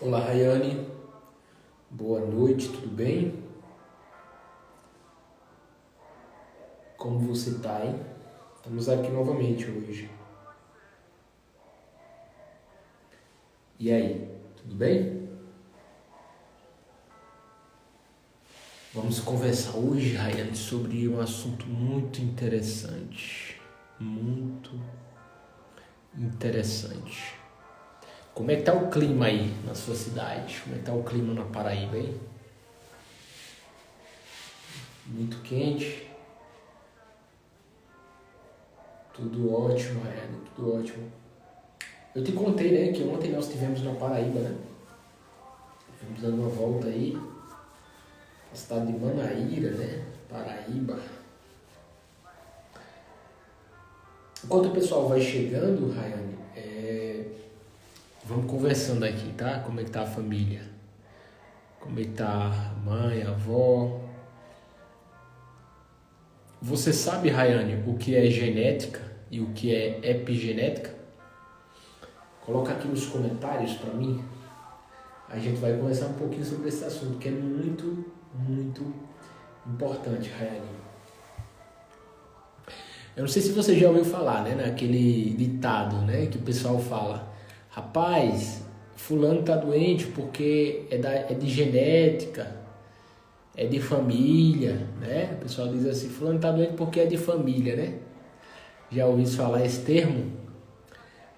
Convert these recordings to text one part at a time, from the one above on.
Olá, Rayane. Boa noite, tudo bem? Como você tá, hein? Estamos aqui novamente hoje. E aí, tudo bem? Vamos conversar hoje, Rayane, sobre um assunto muito interessante. Muito interessante. Como é que tá o clima aí na sua cidade? Como é que tá o clima na Paraíba, hein? Muito quente? Tudo ótimo, Rayane, tudo ótimo. Eu te contei, né, que ontem nós estivemos na Paraíba, né? Fomos dando uma volta aí, na cidade de Manaíra, né? Paraíba. Enquanto o pessoal vai chegando, Rayane, vamos conversando aqui, tá? Como é que tá a família? Como é que tá a mãe, a avó? Você sabe, Rayane, o que é genética e o que é epigenética? Coloca aqui nos comentários para mim. A gente vai conversar um pouquinho sobre esse assunto, que é muito, muito importante, Rayane. Eu não sei se você já ouviu falar, né, naquele ditado, né, que o pessoal fala: rapaz, fulano tá doente porque é de genética, é de família, né? O pessoal diz assim: fulano tá doente porque é de família, né? Já ouviu falar esse termo?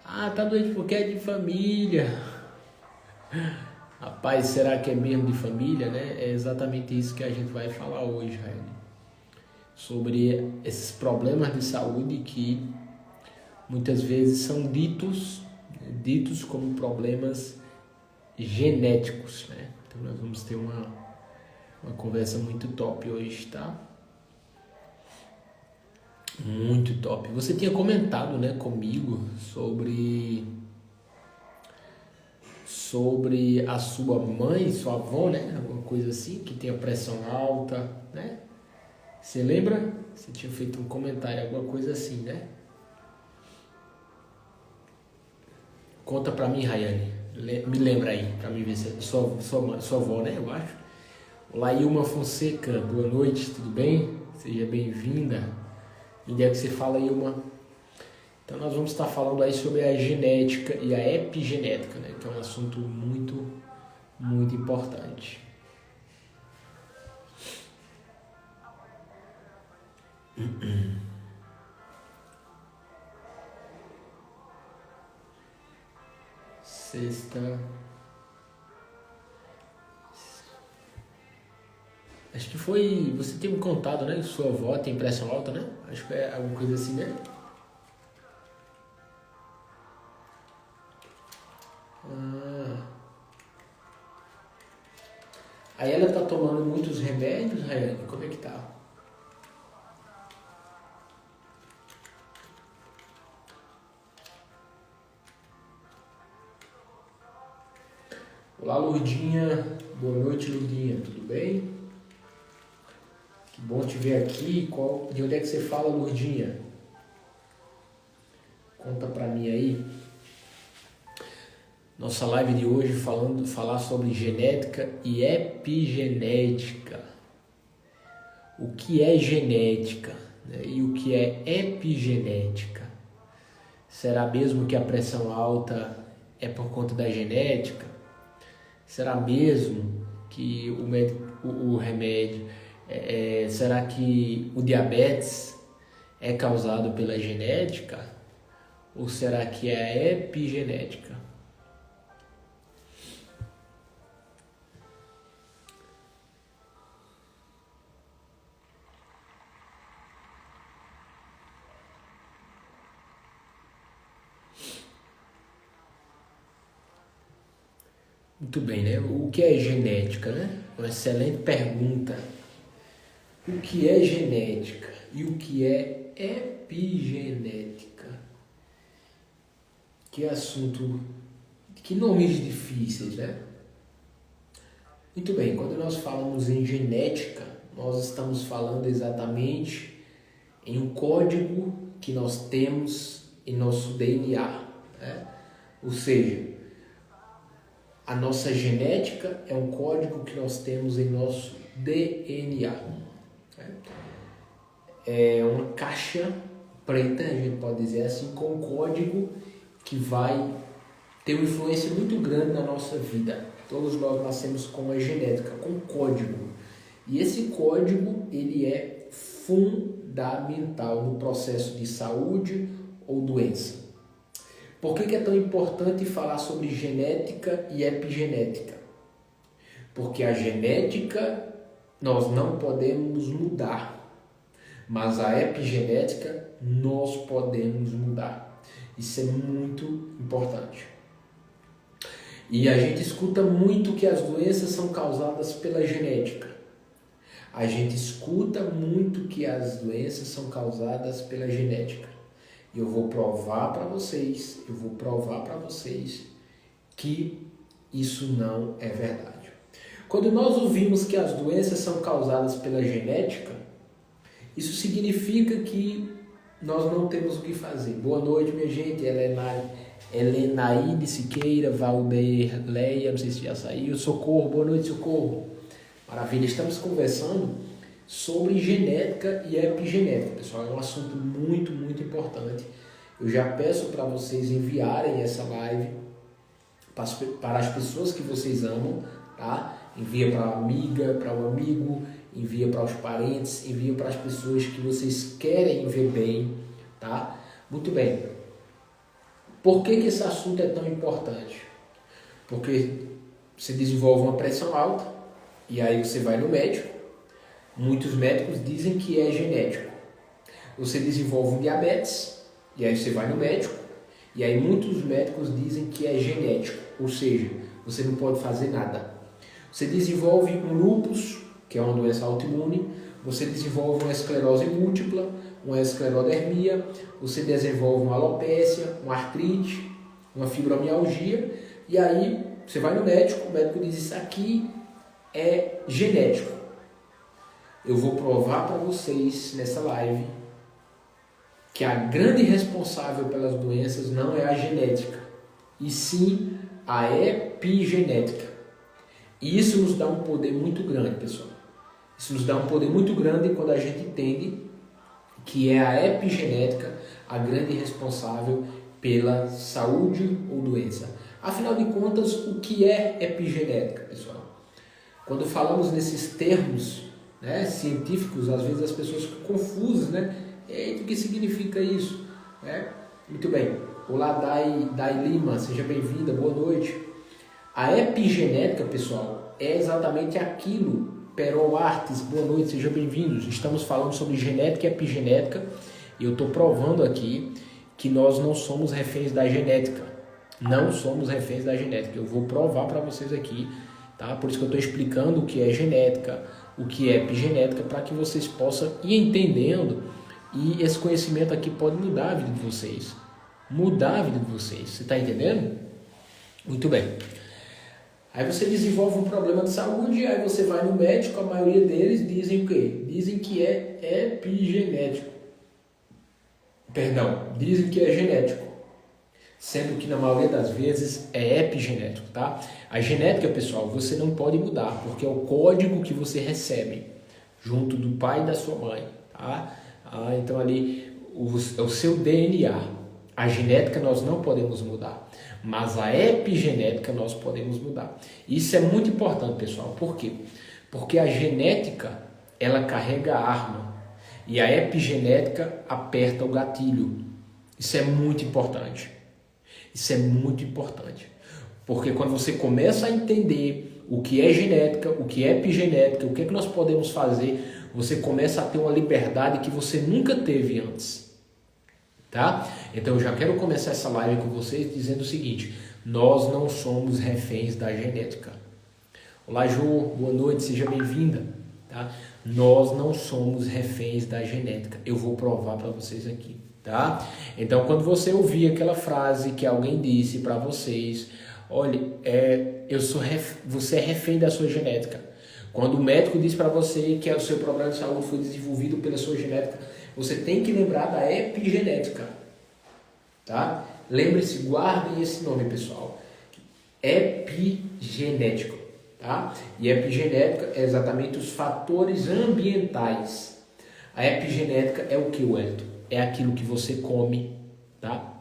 Ah, tá doente porque é de família. Rapaz, será que é mesmo de família, né? É exatamente isso que a gente vai falar hoje, Raine. Sobre esses problemas de saúde que muitas vezes são ditos como problemas genéticos, né? Então nós vamos ter uma conversa muito top hoje, tá? Muito top. Você tinha comentado, né, comigo sobre a sua mãe, sua avó, né? Alguma coisa assim, que tem a pressão alta, né? Você lembra? Você tinha feito um comentário, alguma coisa assim, né? Conta pra mim, Rayane. Me lembra aí, pra mim ver se é sua avó, né? Eu acho. Olá, Ilma Fonseca. Boa noite, tudo bem? Seja bem-vinda. Onde é que você fala, Ilma? Então nós vamos estar falando aí sobre a genética e a epigenética, né? Que é um assunto muito, muito importante. Sexta. Acho que foi. Você tinha me contado, né? Que sua avó tem pressão alta, né? Acho que é alguma coisa assim, né? Ah. Aí ela tá tomando muitos remédios, Rayane? Como é que tá? Olá, Lourdinha. Boa noite, Lourdinha. Tudo bem? Que bom te ver aqui. De onde é que você fala, Lourdinha? Conta pra mim aí. Nossa live de hoje falar sobre genética e epigenética. O que é genética, né? E o que é epigenética? Será mesmo que a pressão alta é por conta da genética? Será mesmo que o remédio Será que o diabetes é causado pela genética? Ou será que é a epigenética? Muito bem, né? O que é genética, né? Uma excelente pergunta. O que é genética e o que é epigenética? Que assunto, que nomes difíceis, né? Muito bem, quando nós falamos em genética, nós estamos falando exatamente em um código que nós temos em nosso DNA, né? Ou seja, a nossa genética é um código que nós temos em nosso DNA. É uma caixa preta, a gente pode dizer assim, com um código que vai ter uma influência muito grande na nossa vida. Todos nós nascemos com uma genética, com um código. E esse código, ele é fundamental no processo de saúde ou doença. Por que é tão importante falar sobre genética e epigenética? Porque a genética nós não podemos mudar, mas a epigenética nós podemos mudar. Isso é muito importante. E a gente escuta muito que as doenças são causadas pela genética. A gente escuta muito que as doenças são causadas pela genética. E eu vou provar para vocês que isso não é verdade. Quando nós ouvimos que as doenças são causadas pela genética, isso significa que nós não temos o que fazer. Boa noite, minha gente. Helenaide Siqueira, Valder Leia, não sei se já saiu. Socorro, boa noite, Socorro. Maravilha, estamos conversando sobre genética e epigenética, pessoal. É um assunto muito, muito importante. Eu já peço para vocês enviarem essa live para as pessoas que vocês amam, tá? Envia para a amiga, para o amigo, envia para os parentes, envia para as pessoas que vocês querem ver bem, tá? Muito bem. Por que esse assunto é tão importante? Porque você desenvolve uma pressão alta e aí você vai no médico. Muitos médicos dizem que é genético. Você desenvolve um diabetes e aí você vai no médico. E aí muitos médicos dizem que é genético, ou seja, você não pode fazer nada. Você desenvolve um lúpus, que é uma doença autoimune, você desenvolve uma esclerose múltipla, uma esclerodermia, você desenvolve uma alopécia, uma artrite, uma fibromialgia, e aí você vai no médico, o médico diz: isso aqui é genético. Eu vou provar para vocês nessa live que a grande responsável pelas doenças não é a genética, e sim a epigenética. E isso nos dá um poder muito grande, pessoal. Isso nos dá um poder muito grande quando a gente entende que é a epigenética a grande responsável pela saúde ou doença. Afinal de contas, o que é epigenética, pessoal? Quando falamos nesses termos, né, científicos, às vezes as pessoas ficam confusas, né? O que significa isso? Muito bem. Olá, Dai Lima, seja bem-vinda, boa noite. A epigenética, pessoal, é exatamente aquilo. Perol Artes, boa noite, sejam bem-vindos. Estamos falando sobre genética e epigenética e eu estou provando aqui que nós não somos reféns da genética. Não somos reféns da genética. Eu vou provar para vocês aqui, tá? Por isso que eu estou explicando o que é genética, o que é epigenética, para que vocês possam ir entendendo. E esse conhecimento aqui pode mudar a vida de vocês. Mudar a vida de vocês. Você está entendendo? Muito bem. Aí você desenvolve um problema de saúde, aí você vai no médico, a maioria deles dizem o quê? Dizem que é epigenético. Dizem que é genético. Sendo que na maioria das vezes é epigenético, tá? A genética, pessoal, você não pode mudar, porque é o código que você recebe junto do pai e da sua mãe, tá? Então ali é o seu DNA. A genética nós não podemos mudar, mas a epigenética nós podemos mudar. Isso é muito importante, pessoal. Por quê? Porque a genética ela carrega a arma e a epigenética aperta o gatilho. Isso é muito importante. Isso é muito importante. Porque quando você começa a entender o que é genética, o que é epigenética, o que é que nós podemos fazer, você começa a ter uma liberdade que você nunca teve antes. Tá? Então eu já quero começar essa live com vocês dizendo o seguinte: nós não somos reféns da genética. Olá, Ju, boa noite, seja bem-vinda. Tá? Nós não somos reféns da genética. Eu vou provar para vocês aqui. Tá? Então, quando você ouvir aquela frase que alguém disse para vocês, olha, você é refém da sua genética. Quando o médico diz para você que o seu problema de saúde foi desenvolvido pela sua genética, você tem que lembrar da epigenética. Tá? Lembre-se, guardem esse nome, pessoal. Epigenético. Tá? E epigenética é exatamente os fatores ambientais. A epigenética é o que, Wellington? É aquilo que você come, tá?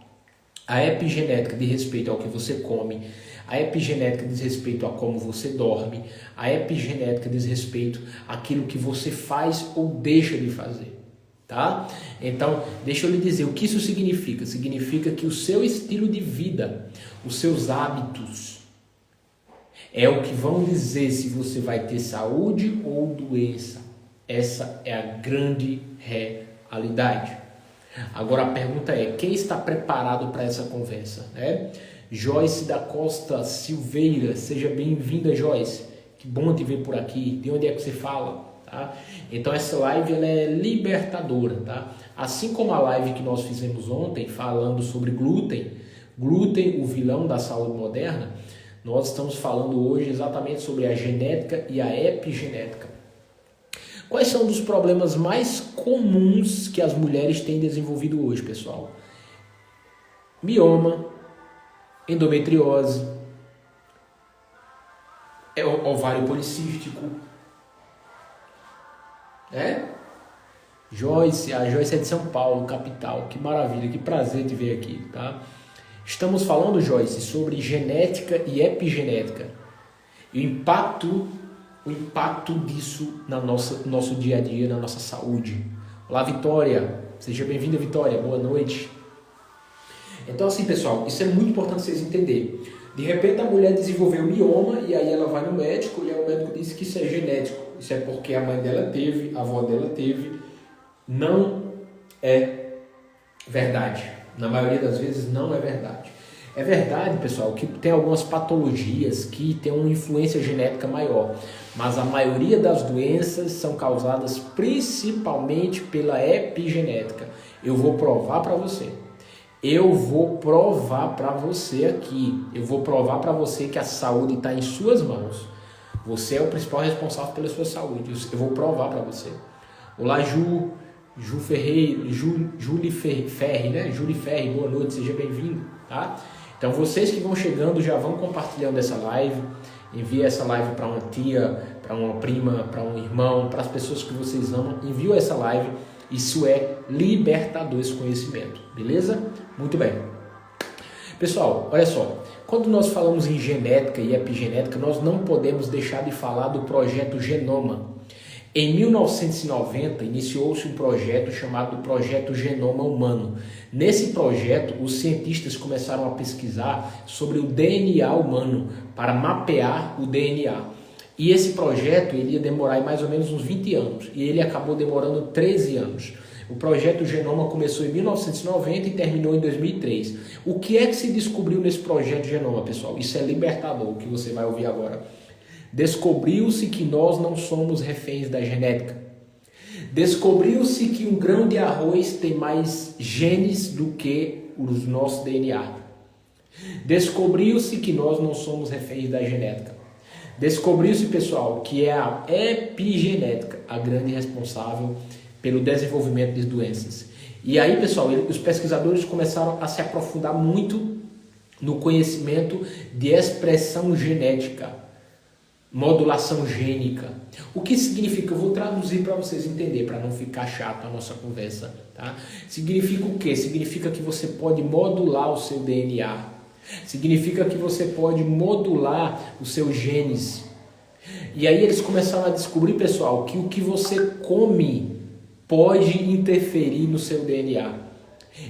A epigenética diz respeito ao que você come, a epigenética diz respeito a como você dorme, a epigenética diz respeito àquilo que você faz ou deixa de fazer, tá? Então, deixa eu lhe dizer, o que isso significa? Significa que o seu estilo de vida, os seus hábitos, é o que vão dizer se você vai ter saúde ou doença. Essa é a grande realidade. Agora a pergunta é, quem está preparado para essa conversa? Né? Joyce da Costa Silveira, seja bem-vinda, Joyce. Que bom te ver por aqui. De onde é que você fala? Tá? Então essa live ela é libertadora. Tá? Assim como a live que nós fizemos ontem, falando sobre glúten, o vilão da saúde moderna, nós estamos falando hoje exatamente sobre a genética e a epigenética. Quais são os problemas mais comuns que as mulheres têm desenvolvido hoje, pessoal? Mioma, endometriose, ovário policístico, né? Joyce, a Joyce é de São Paulo, capital. Que maravilha, que prazer te ver aqui, tá? Estamos falando, Joyce, sobre genética e epigenética. E o impacto disso no nosso dia a dia, na nossa saúde. Olá, Vitória. Seja bem-vinda, Vitória. Boa noite. Então, assim, pessoal, isso é muito importante vocês entenderem. De repente, a mulher desenvolveu mioma e aí ela vai no médico e aí o médico diz que isso é genético. Isso é porque a mãe dela teve, a avó dela teve. Não é verdade. Na maioria das vezes, não é verdade. É verdade, pessoal, que tem algumas patologias que têm uma influência genética maior, mas a maioria das doenças são causadas principalmente pela epigenética. Eu vou provar para você. Eu vou provar para você aqui. Eu vou provar para você que a saúde está em suas mãos. Você é o principal responsável pela sua saúde. Eu vou provar para você. Olá, Júlia Ferri, né? Júlia Ferri, boa noite, seja bem-vindo, tá? Então, vocês que vão chegando já vão compartilhando essa live, envia essa live para uma tia, para uma prima, para um irmão, para as pessoas que vocês amam, envia essa live, isso é libertador esse conhecimento, beleza? Muito bem. Pessoal, olha só, quando nós falamos em genética e epigenética, nós não podemos deixar de falar do projeto Genoma. Em 1990, iniciou-se um projeto chamado Projeto Genoma Humano. Nesse projeto, os cientistas começaram a pesquisar sobre o DNA humano, para mapear o DNA. E esse projeto ele ia demorar mais ou menos uns 20 anos, e ele acabou demorando 13 anos. O projeto Genoma começou em 1990 e terminou em 2003. O que é que se descobriu nesse projeto Genoma, pessoal? Isso é libertador, o que você vai ouvir agora. Descobriu-se que nós não somos reféns da genética. Descobriu-se que um grão de arroz tem mais genes do que o nosso DNA. Descobriu-se que nós não somos reféns da genética. Descobriu-se, pessoal, que é a epigenética a grande responsável pelo desenvolvimento de doenças. E aí, pessoal, os pesquisadores começaram a se aprofundar muito no conhecimento de expressão genética. Modulação gênica. O que significa? Eu vou traduzir para vocês entenderem, para não ficar chato a nossa conversa. Tá? Significa o quê? Significa que você pode modular o seu DNA. Significa que você pode modular os seus genes. E aí eles começaram a descobrir, pessoal, que o que você come pode interferir no seu DNA.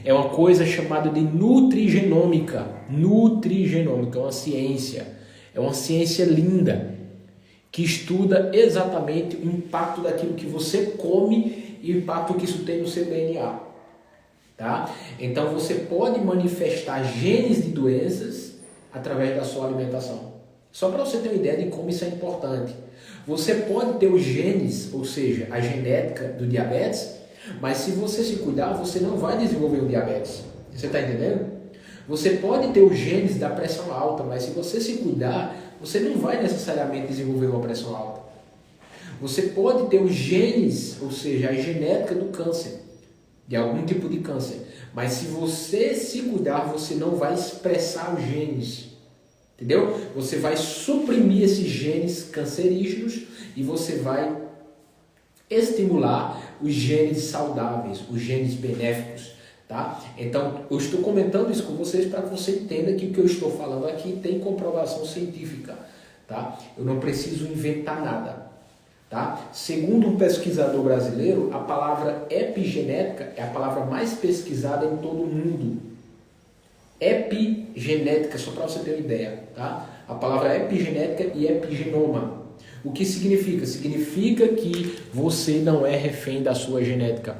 É uma coisa chamada de nutrigenômica. Nutrigenômica é uma ciência linda, que estuda exatamente o impacto daquilo que você come e o impacto que isso tem no seu DNA. Tá? Então você pode manifestar genes de doenças através da sua alimentação. Só para você ter uma ideia de como isso é importante. Você pode ter os genes, ou seja, a genética do diabetes, mas se você se cuidar, você não vai desenvolver o diabetes. Você está entendendo? Você pode ter os genes da pressão alta, mas se você se cuidar, você não vai necessariamente desenvolver uma pressão alta. Você pode ter os genes, ou seja, a genética do câncer, de algum tipo de câncer, mas se você se cuidar, você não vai expressar os genes. Entendeu? Você vai suprimir esses genes cancerígenos e você vai estimular os genes saudáveis, os genes benéficos, tá? Então, eu estou comentando isso com vocês para que você entenda que o que eu estou falando aqui tem comprovação científica, tá? Eu não preciso inventar nada, tá? Segundo um pesquisador brasileiro, a palavra epigenética é a palavra mais pesquisada em todo o mundo. Epigenética, só para você ter uma ideia, tá? A palavra epigenética e epigenoma. O que significa? Significa que você não é refém da sua genética.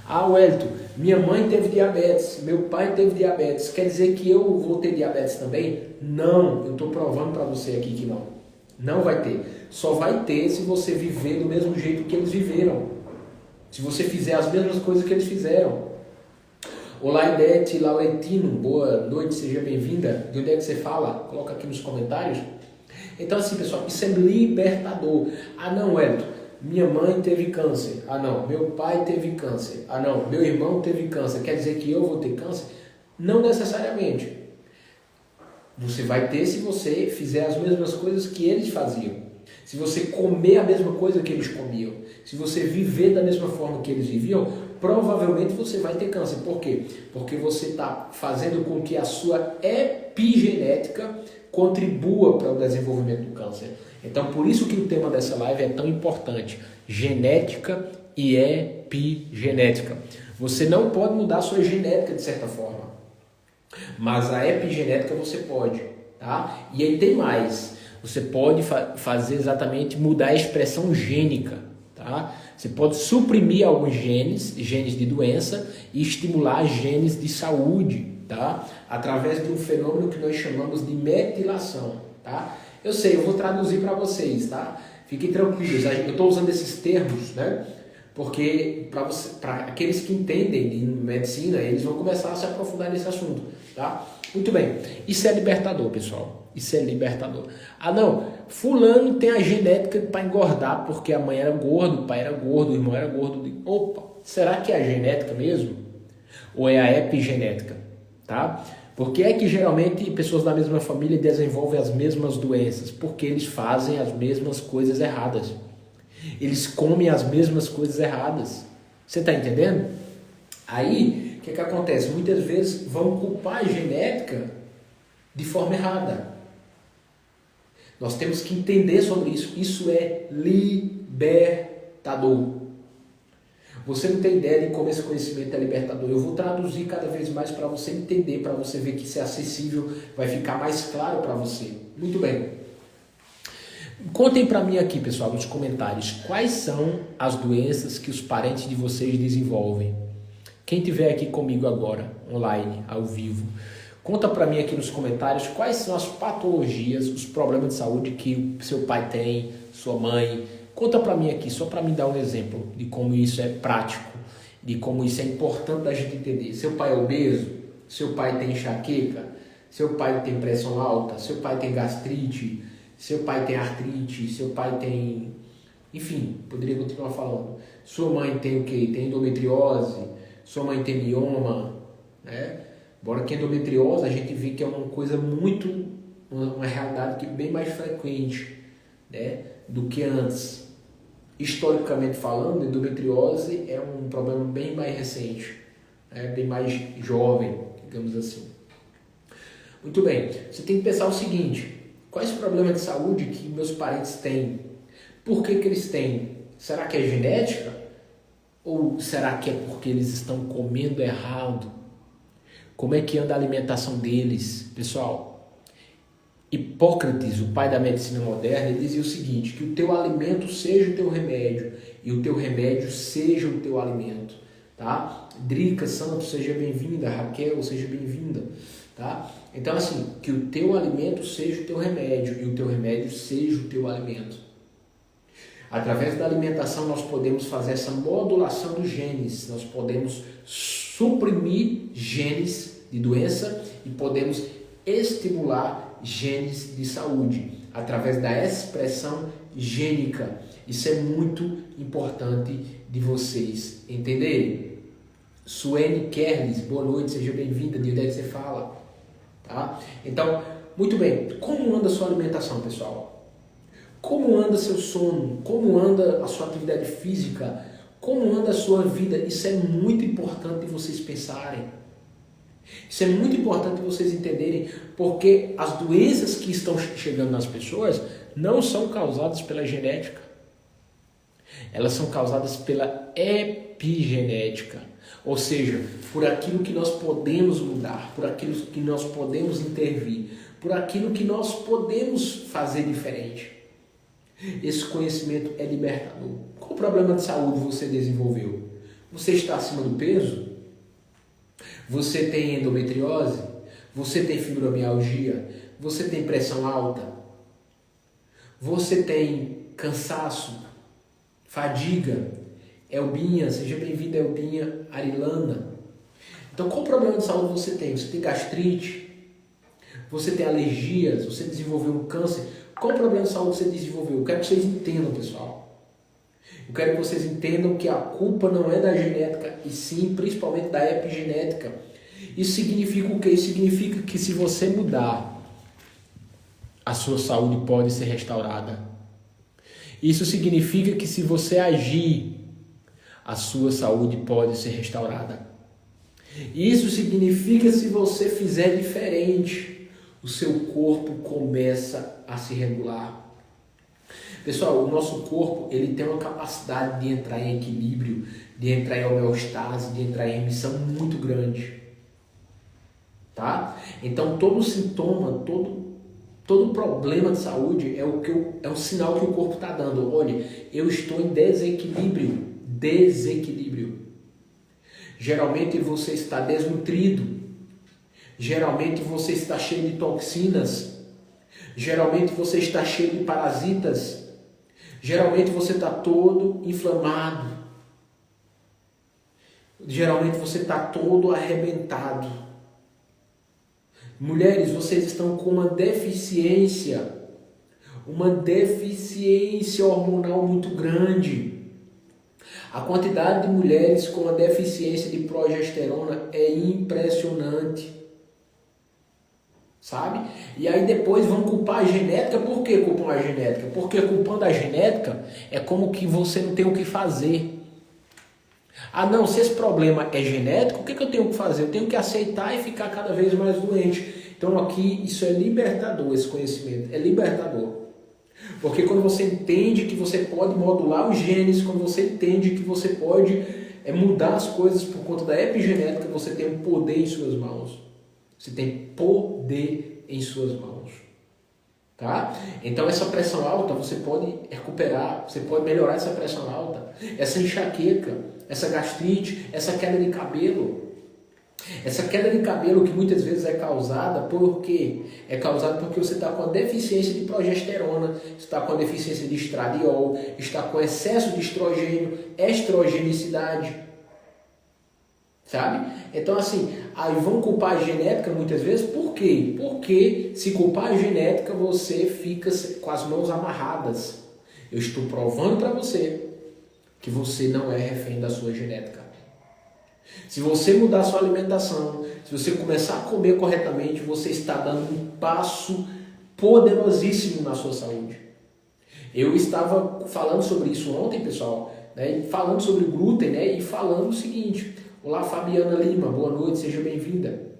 Ah, Wellington, minha mãe teve diabetes, meu pai teve diabetes, quer dizer que eu vou ter diabetes também? Não, eu estou provando para você aqui que não. Não vai ter. Só vai ter se você viver do mesmo jeito que eles viveram. Se você fizer as mesmas coisas que eles fizeram. Olá, Idete Laurentino, boa noite, seja bem-vinda. De onde é que você fala? Coloca aqui nos comentários. Então assim, pessoal, isso é libertador. Ah não, Wellington, minha mãe teve câncer. Ah não, meu pai teve câncer. Ah não, meu irmão teve câncer. Quer dizer que eu vou ter câncer? Não necessariamente. Você vai ter se você fizer as mesmas coisas que eles faziam. Se você comer a mesma coisa que eles comiam. Se você viver da mesma forma que eles viviam, provavelmente você vai ter câncer. Por quê? Porque você está fazendo com que a sua epigenética contribua para o desenvolvimento do câncer. Então, por isso que o tema dessa live é tão importante. Genética e epigenética. Você não pode mudar a sua genética de certa forma. Mas a epigenética você pode. Tá? E aí tem mais. Você pode fazer exatamente mudar a expressão gênica. Tá? Você pode suprimir alguns genes de doença e estimular genes de saúde, tá? Através de um fenômeno que nós chamamos de metilação. Tá? Eu sei, eu vou traduzir para vocês, tá? Fiquem tranquilos, eu estou usando esses termos, né? Porque para aqueles que entendem de medicina, eles vão começar a se aprofundar nesse assunto. Tá? Muito bem, isso é libertador, pessoal. Isso é libertador. Ah não, fulano tem a genética para engordar porque a mãe era gorda, o pai era gordo, o irmão era gordo. Opa, será que é a genética mesmo? Ou é a epigenética? Tá? Por que é que geralmente pessoas da mesma família desenvolvem as mesmas doenças? Porque eles fazem as mesmas coisas erradas. Eles comem as mesmas coisas erradas. Você está entendendo? Aí, o que acontece? Muitas vezes vão culpar a genética de forma errada. Nós temos que entender sobre isso. Isso é libertador. Você não tem ideia de como esse conhecimento é libertador. Eu vou traduzir cada vez mais para você entender, para você ver que isso é acessível, vai ficar mais claro para você. Muito bem. Contem para mim aqui, pessoal, nos comentários, quais são as doenças que os parentes de vocês desenvolvem. Quem estiver aqui comigo agora, online, ao vivo, conta para mim aqui nos comentários quais são as patologias, os problemas de saúde que o seu pai tem, sua mãe. Conta para mim aqui, só para me dar um exemplo de como isso é prático, de como isso é importante da gente entender. Seu pai é obeso? Seu pai tem enxaqueca? Seu pai tem pressão alta? Seu pai tem gastrite? Seu pai tem artrite? Seu pai tem... Enfim, poderia continuar falando. Sua mãe tem o quê? Tem endometriose? Sua mãe tem mioma? Né? Embora que a endometriose a gente vê que é uma coisa muito... uma realidade que é bem mais frequente, né, do que antes. Historicamente falando, a endometriose é um problema bem mais recente, né, bem mais jovem, digamos assim. Muito bem, você tem que pensar o seguinte, Quais problemas de saúde que meus parentes têm? Por que eles têm? Será que é genética? Ou será que é porque eles estão comendo errado? Como é que anda a alimentação deles? Pessoal, Hipócrates, o pai da medicina moderna, ele dizia o seguinte, que o teu alimento seja o teu remédio e o teu remédio seja o teu alimento. Tá? Drica Santos, seja bem-vinda. Raquel, seja bem-vinda. Tá? Então, assim, que o teu alimento seja o teu remédio e o teu remédio seja o teu alimento. Através da alimentação nós podemos fazer essa modulação dos genes, nós podemos suprimir genes de doença e podemos estimular genes de saúde, através da expressão gênica. Isso é muito importante de vocês entenderem. Suene Kerles, boa noite, seja bem-vinda, de onde é que você fala? Tá? Então, muito bem, como anda a sua alimentação, pessoal? Como anda seu sono? Como anda a sua atividade física? Como anda a sua vida? Isso é muito importante vocês pensarem. Isso é muito importante vocês entenderem, porque as doenças que estão chegando nas pessoas não são causadas pela genética. Elas são causadas pela epigenética. Ou seja, por aquilo que nós podemos mudar, por aquilo que nós podemos intervir, por aquilo que nós podemos fazer diferente. Esse conhecimento é libertador. Qual problema de saúde você desenvolveu? Você está acima do peso? Você tem endometriose? Você tem fibromialgia? Você tem pressão alta? Você tem cansaço? Fadiga? Elbinha, seja bem-vinda, Elbinha Arilana. Então, qual problema de saúde você tem? Você tem gastrite? Você tem alergias? Você desenvolveu um câncer? Qual problema de saúde você desenvolveu? Eu quero que vocês entendam, pessoal. Eu quero que vocês entendam que a culpa não é da genética, e sim, principalmente da epigenética. Isso significa o quê? Isso significa que se você mudar, a sua saúde pode ser restaurada. Isso significa que se você agir, a sua saúde pode ser restaurada. Isso significa que se você fizer diferente, o seu corpo começa a se regular. Pessoal, o nosso corpo ele tem uma capacidade de entrar em equilíbrio, de entrar em homeostase, de entrar em remissão muito grande. Tá? Então todo sintoma, todo problema de saúde é o sinal que o corpo está dando. Olha, eu estou em desequilíbrio. Geralmente você está desnutrido. Geralmente você está cheio de toxinas. Geralmente você está cheio de parasitas. Geralmente você está todo inflamado. Geralmente você está todo arrebentado. Mulheres, vocês estão com uma deficiência hormonal muito grande. A quantidade de mulheres com a deficiência de progesterona é impressionante. Sabe? E aí depois vão culpar a genética. Por que culpam a genética? Porque culpando a genética é como que você não tem o que fazer. Ah não, se esse problema é genético, o que eu tenho que fazer? Eu tenho que aceitar e ficar cada vez mais doente. Então aqui isso é libertador, esse conhecimento, é libertador. Porque quando você entende que você pode modular os genes, quando você entende que você pode mudar as coisas por conta da epigenética, você tem um poder em suas mãos. Você tem poder em suas mãos. Tá? Então essa pressão alta você pode recuperar, você pode melhorar essa pressão alta, essa enxaqueca, essa gastrite, essa queda de cabelo. Essa queda de cabelo que muitas vezes é causada por quê? É causada porque você está com a deficiência de progesterona, está com a deficiência de estradiol, está com excesso de estrogênio, estrogenicidade. Sabe? Então assim, aí vão culpar a genética muitas vezes, por quê? Porque se culpar a genética, você fica com as mãos amarradas. Eu estou provando para você que você não é refém da sua genética. Se você mudar a sua alimentação, se você começar a comer corretamente, você está dando um passo poderosíssimo na sua saúde. Eu estava falando sobre isso ontem, pessoal, né, falando sobre glúten, né, e falando o seguinte: olá Fabiana Lima, boa noite, seja bem-vinda.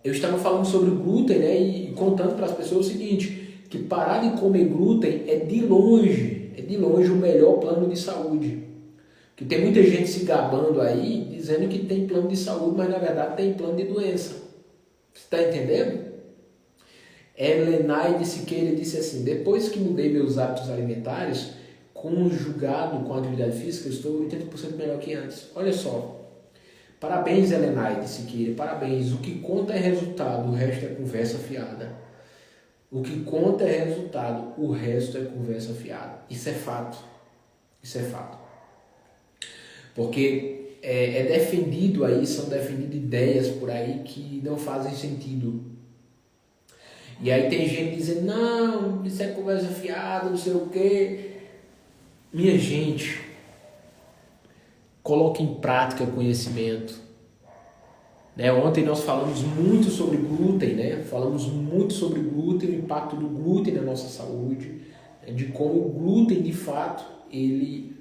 eu estava falando sobre o glúten, né, e contando para as pessoas o seguinte, que parar de comer glúten é de longe o melhor plano de saúde. Que tem muita gente se gabando aí, dizendo que tem plano de saúde, mas na verdade tem plano de doença. Você está entendendo? Helenaide Siqueira disse assim, depois que mudei meus hábitos alimentares, conjugado com a atividade física, eu estou 80% melhor que antes. Olha só. Parabéns, Helenaide Siqueira, parabéns. O que conta é resultado, o resto é conversa fiada. O que conta é resultado, o resto é conversa fiada. Isso é fato. Isso é fato. Porque é defendido aí, são defendidas ideias por aí que não fazem sentido. E aí tem gente dizendo, não, isso é conversa fiada, não sei o quê. Minha gente, coloque em prática conhecimento. Né? Ontem nós falamos muito sobre glúten, né? Falamos muito sobre glúten, o impacto do glúten na nossa saúde, né? De como o glúten, de fato, ele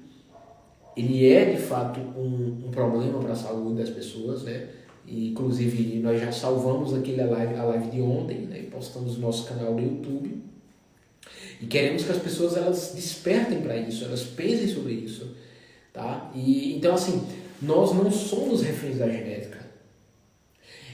é, de fato, um problema para a saúde das pessoas, né? E, inclusive, nós já salvamos a live de ontem, né? E postamos no nosso canal do YouTube. E queremos que as pessoas elas despertem para isso, elas pensem sobre isso. Tá? E, então, assim, nós não somos reféns da genética.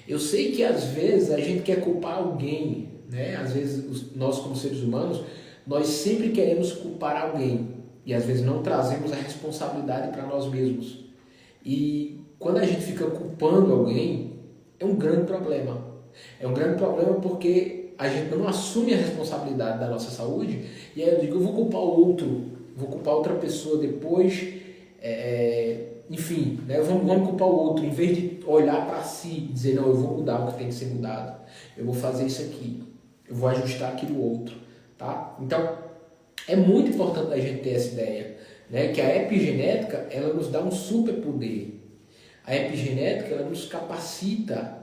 Eu sei que, às vezes, a gente quer culpar alguém, né? Às vezes, nós, como seres humanos, nós sempre queremos culpar alguém. E, às vezes, não trazemos a responsabilidade para nós mesmos. E, quando a gente fica culpando alguém, é um grande problema. É um grande problema porque a gente não assume a responsabilidade da nossa saúde. E aí eu digo, eu vou culpar o outro, vou culpar outra pessoa depois... enfim, né? Vamos culpar o outro, em vez de olhar para si e dizer, não, eu vou mudar o que tem que ser mudado, eu vou fazer isso aqui, eu vou ajustar aquilo outro, tá? Então, é muito importante a gente ter essa ideia, né? Que a epigenética, ela nos dá um superpoder. A epigenética, ela nos capacita,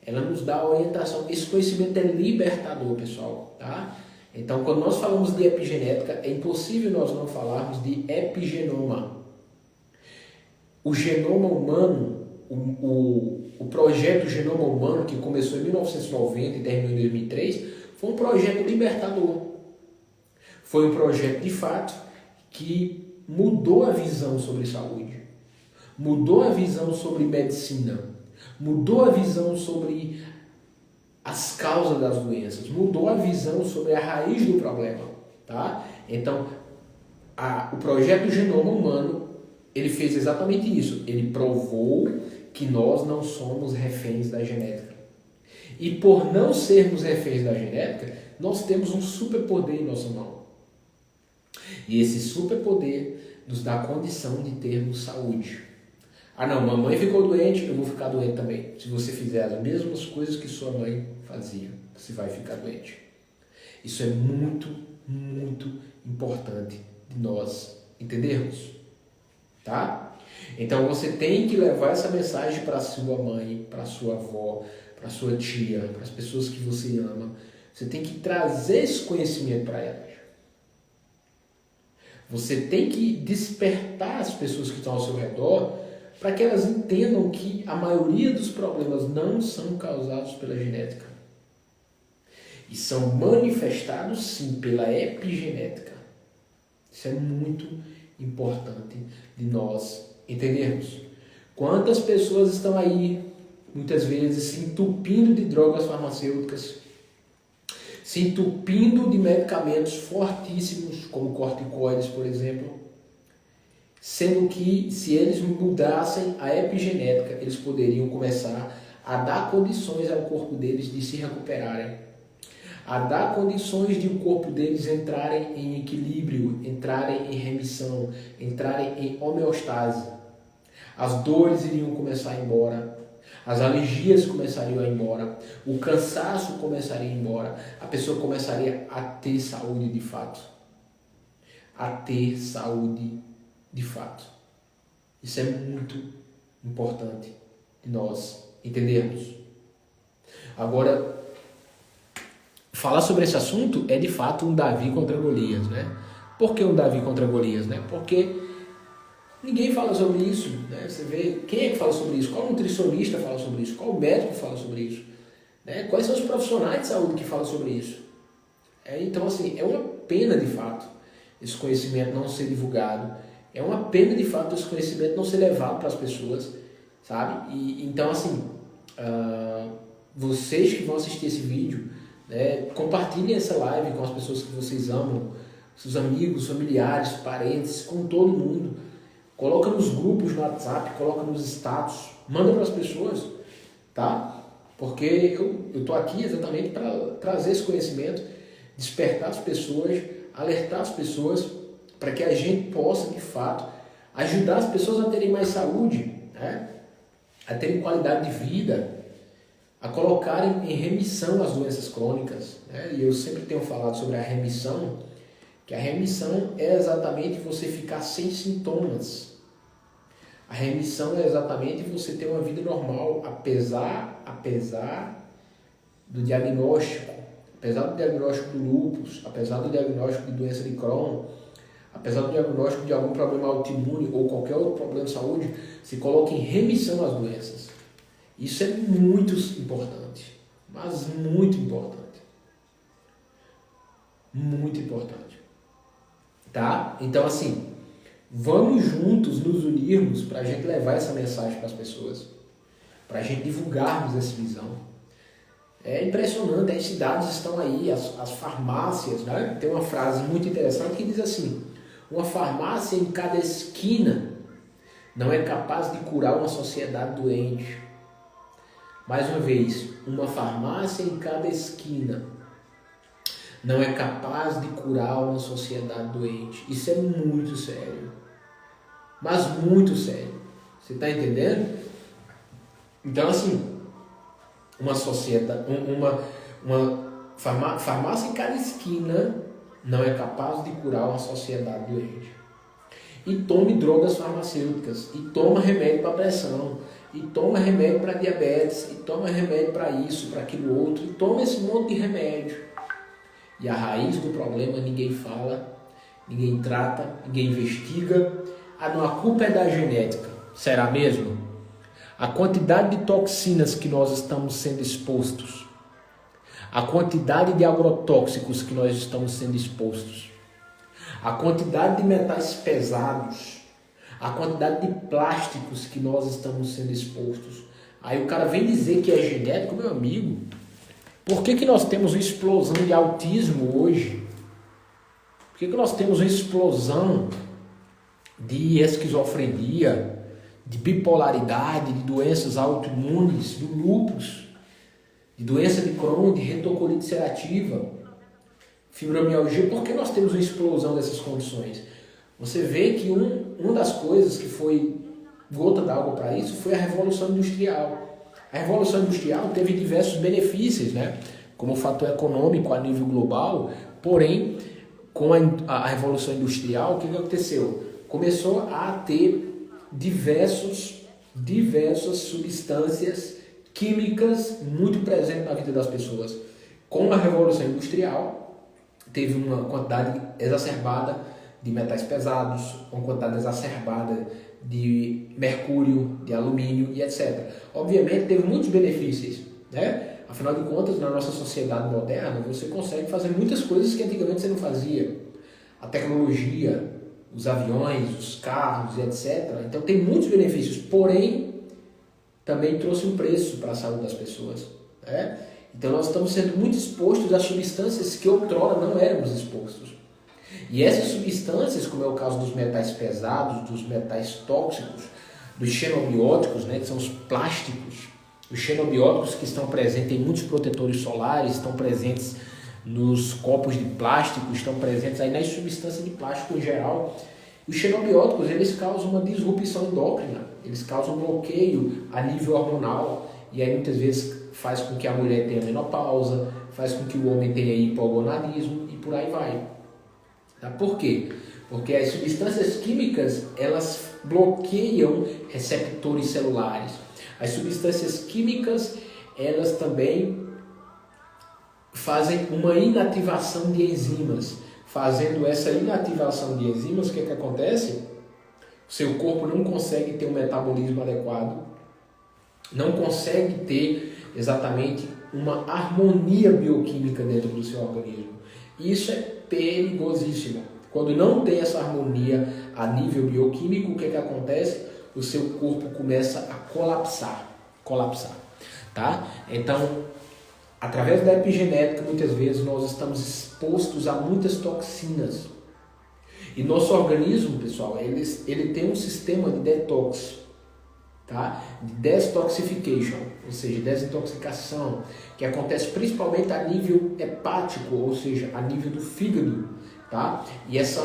ela nos dá orientação. Esse conhecimento é libertador, pessoal, tá? Então, quando nós falamos de epigenética, é impossível nós não falarmos de epigenoma. O genoma humano, o projeto Genoma Humano, que começou em 1990 e terminou em 2003, foi um projeto libertador. Foi um projeto, de fato, que mudou a visão sobre saúde, mudou a visão sobre medicina, mudou a visão sobre as causas das doenças, mudou a visão sobre a raiz do problema. Tá? Então, o projeto Genoma Humano, ele fez exatamente isso. Ele provou que nós não somos reféns da genética. E por não sermos reféns da genética, nós temos um superpoder em nossa mão. E esse superpoder nos dá a condição de termos saúde. Ah não, mamãe ficou doente, eu vou ficar doente também. Se você fizer as mesmas coisas que sua mãe fazia, você vai ficar doente. Isso é muito, muito importante de nós entendermos. Tá? Então você tem que levar essa mensagem para sua mãe, para sua avó, para sua tia, para as pessoas que você ama. Você tem que trazer esse conhecimento para elas. Você tem que despertar as pessoas que estão ao seu redor para que elas entendam que a maioria dos problemas não são causados pela genética. E são manifestados sim pela epigenética. Isso é muito importante de nós entendermos. Quantas pessoas estão aí, muitas vezes, se entupindo de drogas farmacêuticas, se entupindo de medicamentos fortíssimos, como corticoides, por exemplo, sendo que, se eles mudassem a epigenética, eles poderiam começar a dar condições ao corpo deles de se recuperarem, a dar condições de o corpo deles entrarem em equilíbrio, entrarem em remissão, entrarem em homeostase. As dores iriam começar a ir embora, as alergias começariam a ir embora, o cansaço começaria a ir embora, a pessoa começaria a ter saúde de fato. A ter saúde de fato. Isso é muito importante de nós entendermos. Agora, falar sobre esse assunto é de fato um Davi contra Golias, né? Por que um Davi contra Golias, né? Porque ninguém fala sobre isso, né? Você vê, quem é que fala sobre isso? Qual nutricionista fala sobre isso? Qual médico fala sobre isso? né? Quais são os profissionais de saúde que falam sobre isso? Então, assim, é uma pena de fato esse conhecimento não ser divulgado. É uma pena de fato esse conhecimento não ser levado para as pessoas, sabe? Então, assim, vocês que vão assistir esse vídeo, né, compartilhem essa live com as pessoas que vocês amam, seus amigos, familiares, parentes, com todo mundo. Coloca nos grupos no WhatsApp, coloca nos status, manda para as pessoas, tá? Porque eu tô aqui exatamente para trazer esse conhecimento, despertar as pessoas, alertar as pessoas, para que a gente possa, de fato, ajudar as pessoas a terem mais saúde, né? A terem qualidade de vida, a colocarem em remissão as doenças crônicas, né? E eu sempre tenho falado sobre a remissão, que a remissão é exatamente você ficar sem sintomas. A remissão é exatamente você ter uma vida normal, apesar do diagnóstico, do lúpus, apesar do diagnóstico de doença de Crohn, apesar do diagnóstico de algum problema autoimune ou qualquer outro problema de saúde, se coloca em remissão as doenças. Isso é muito importante, mas muito importante. Muito importante. Tá? Então, assim, vamos juntos nos unirmos para a gente levar essa mensagem para as pessoas, para a gente divulgarmos essa visão. É impressionante, as cidades estão aí, as farmácias, né? Tem uma frase muito interessante que diz assim: uma farmácia em cada esquina não é capaz de curar uma sociedade doente. Mais uma vez, uma farmácia em cada esquina não é capaz de curar uma sociedade doente. Isso é muito sério. Mas muito sério. Você está entendendo? Então, assim, uma sociedade, uma farmácia em cada esquina não é capaz de curar uma sociedade doente. E tome drogas farmacêuticas, e toma remédio para pressão, e toma remédio para diabetes, e toma remédio para isso, para aquilo outro, e toma esse monte de remédio. E a raiz do problema ninguém fala, ninguém trata, ninguém investiga. Não, a culpa é da genética. Será mesmo? A quantidade de toxinas que nós estamos sendo expostos, a quantidade de agrotóxicos que nós estamos sendo expostos, a quantidade de metais pesados, a quantidade de plásticos que nós estamos sendo expostos. Aí o cara vem dizer que é genético, meu amigo. Por que nós temos uma explosão de autismo hoje? Por que nós temos uma explosão de esquizofrenia, de bipolaridade, de doenças autoimunes, do lúpus, de doença de Crohn, de retocolite ulcerativa, fibromialgia? Por que nós temos uma explosão dessas condições? Você vê que uma das coisas que foi gota d'água para isso foi a Revolução Industrial. A Revolução Industrial teve diversos benefícios, né? Como fator econômico a nível global, porém, com a Revolução Industrial, o que aconteceu? Começou a ter diversas substâncias químicas muito presentes na vida das pessoas. Com a Revolução Industrial, teve uma quantidade exacerbada de metais pesados, uma quantidade exacerbada de mercúrio, de alumínio e etc. Obviamente teve muitos benefícios, né? Afinal de contas, na nossa sociedade moderna, você consegue fazer muitas coisas que antigamente você não fazia. A tecnologia, os aviões, os carros e etc. Então tem muitos benefícios, porém também trouxe um preço para a saúde das pessoas, né? Então nós estamos sendo muito expostos a substâncias que outrora não éramos expostos. E essas substâncias, como é o caso dos metais pesados, dos metais tóxicos, dos xenobióticos, né, que são os plásticos, os xenobióticos que estão presentes em muitos protetores solares, estão presentes nos copos de plástico, estão presentes aí nas substâncias de plástico em geral. Os xenobióticos, eles causam uma disrupção endócrina, eles causam bloqueio a nível hormonal, e aí muitas vezes faz com que a mulher tenha menopausa, faz com que o homem tenha hipogonadismo e por aí vai. Por quê? Porque as substâncias químicas, elas bloqueiam receptores celulares. As substâncias químicas, elas também fazem uma inativação de enzimas. Fazendo essa inativação de enzimas, o que acontece? O seu corpo não consegue ter um metabolismo adequado, não consegue ter exatamente uma harmonia bioquímica dentro do seu organismo. Isso é perigosíssimo. Quando não tem essa harmonia a nível bioquímico, o que acontece? O seu corpo começa a colapsar, tá? Então, através da epigenética, muitas vezes nós estamos expostos a muitas toxinas. E nosso organismo, pessoal, ele tem um sistema de detox, tá? De detoxification, ou seja, desintoxicação, que acontece principalmente a nível hepático, ou seja, a nível do fígado, tá? E esse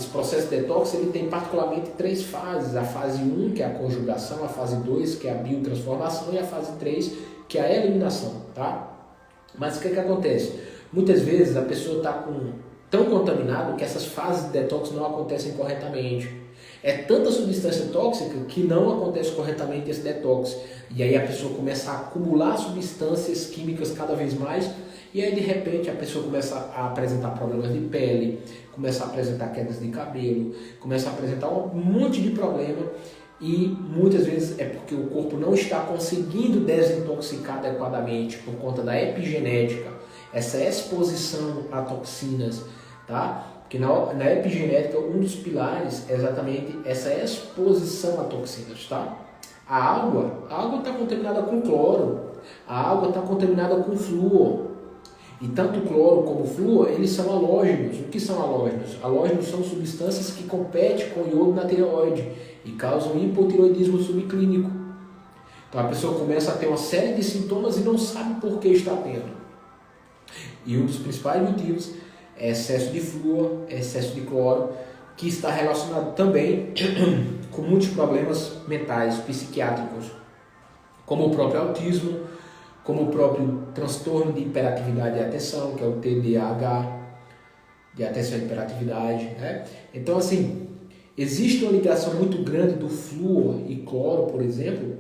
processo de detox, ele tem particularmente 3 fases: a fase 1, que é a conjugação, a fase 2, que é a biotransformação, e a fase 3, que é a eliminação, tá? Mas o que acontece? Muitas vezes a pessoa está tão contaminada que essas fases de detox não acontecem corretamente. É tanta substância tóxica que não acontece corretamente esse detox. E aí a pessoa começa a acumular substâncias químicas cada vez mais, e aí de repente a pessoa começa a apresentar problemas de pele, começa a apresentar quedas de cabelo, começa a apresentar um monte de problema, e muitas vezes é porque o corpo não está conseguindo desintoxicar adequadamente por conta da epigenética, essa exposição a toxinas, tá? Porque na epigenética, um dos pilares é exatamente essa exposição a toxinas, tá? A água está contaminada com cloro, a água está contaminada com flúor. E tanto o cloro como o flúor, eles são halógenos. O que são halógenos? Halógenos são substâncias que competem com o iodo na tireoide e causam hipotireoidismo subclínico. Então a pessoa começa a ter uma série de sintomas e não sabe por que está tendo. E um dos principais motivos é excesso de flúor, excesso de cloro, que está relacionado também com muitos problemas mentais, psiquiátricos, como o próprio autismo, como o próprio transtorno de hiperatividade e atenção, que é o TDAH, de atenção e hiperatividade, né? Então, assim, existe uma ligação muito grande do flúor e cloro, por exemplo,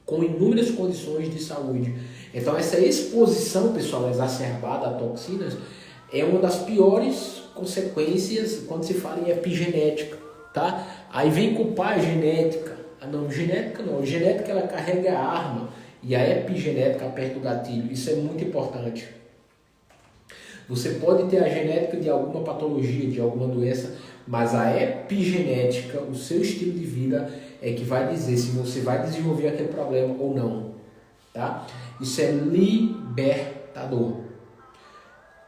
com inúmeras condições de saúde. Então, essa exposição, pessoal, exacerbada a toxinas é uma das piores consequências quando se fala em epigenética, tá? Aí vem culpar a genética. Não, genética não. A genética, ela carrega a arma e a epigenética aperta o gatilho. Isso é muito importante. Você pode ter a genética de alguma patologia, de alguma doença, mas a epigenética, o seu estilo de vida, é que vai dizer se você vai desenvolver aquele problema ou não, tá? Isso é libertador.